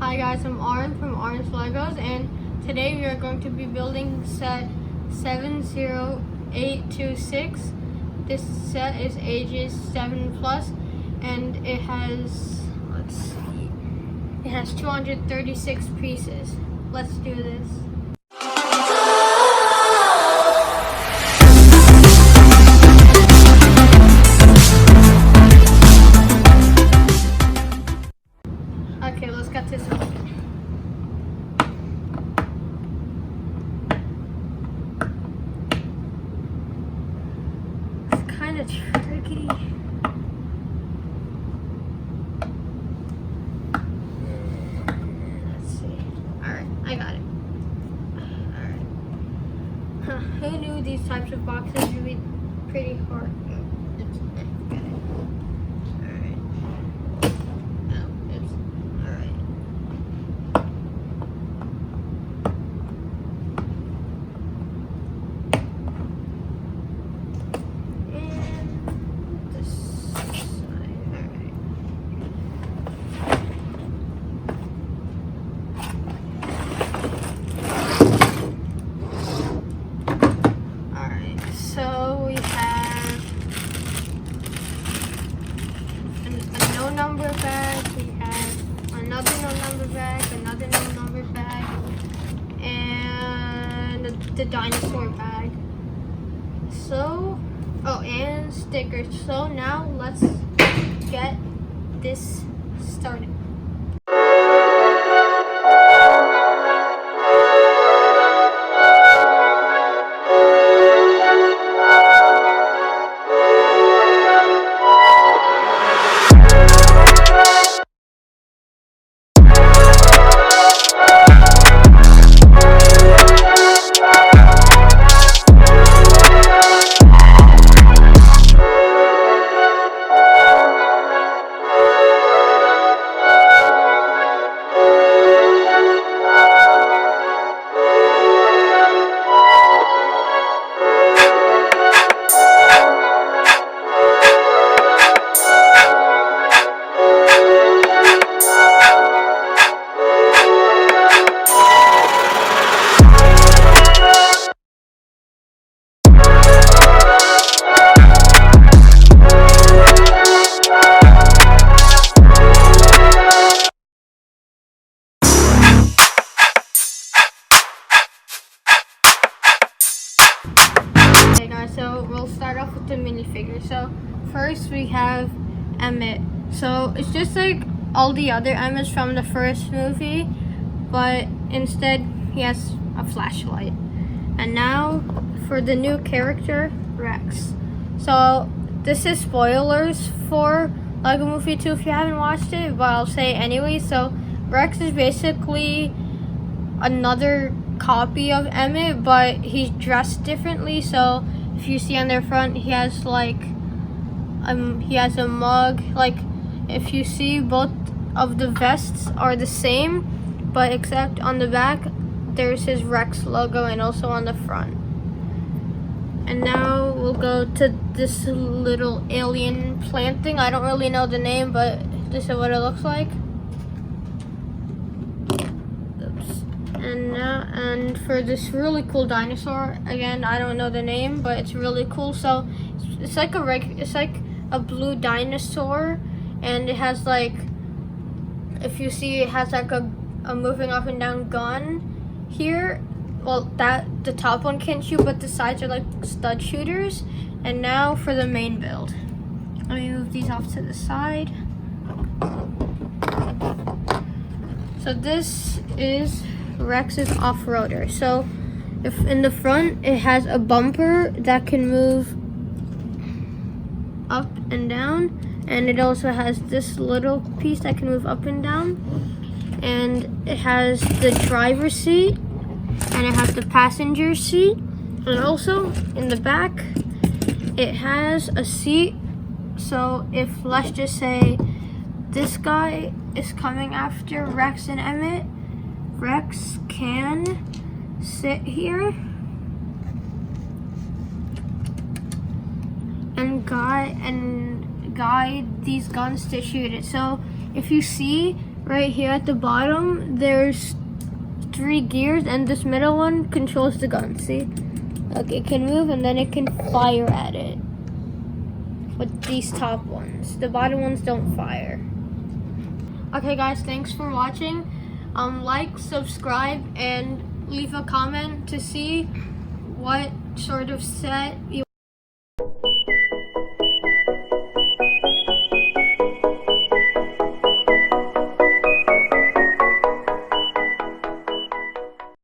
Hi guys, I'm Aaron from Aaron's Legos, and today we are going to be building set 70826. This set is ages 7 plus, and it has, let's see, it has 236 pieces. Let's do this. Okay, let's get this open. It's kind of tricky. Let's see. Alright, I got it. Alright. Who knew these types of boxes would be pretty hard? So we have a no number bag, we have another no number bag, another no number bag, and the dinosaur bag. So, oh, and stickers. So now let's get this started. So we'll start off with the minifigure. So first we have Emmett. So it's just like all the other Emmets from the first movie, but instead he has a flashlight. And now for the new character, Rex. So this is spoilers for Lego Movie 2 if you haven't watched it, but I'll say anyway. So Rex is basically another copy of Emmett, but he's dressed differently. So if you see on their front, he has like he has a mug. Like if you see, both of the vests are the same, but except on the back there's his Rex logo, and also on the front. And now we'll go to this little alien plant thing. I don't really know the name, but this is what it looks like. And for this really cool dinosaur, again, I don't know the name, but it's really cool. So it's like a blue dinosaur, and it has like, if you see, it has like a moving up and down gun here. Well, the top one can shoot, but the sides are like stud shooters. And now for the main build. Let me move these off to the side. So this is Rex's off-roader. So if in the front it has a bumper that can move up and down, and it also has this little piece that can move up and down, and it has the driver's seat, and it has the passenger seat, and also in the back it has a seat. So if, let's just say, this guy is coming after Rex and Emmett, Rex can sit here and guide these guns to shoot it. So if you see, right here at the bottom, there's 3 gears, and this middle one controls the gun. See? Like it can move and then it can fire at it. With these top ones. The bottom ones don't fire. Okay guys, thanks for watching. Like, subscribe, and leave a comment to see what sort of set you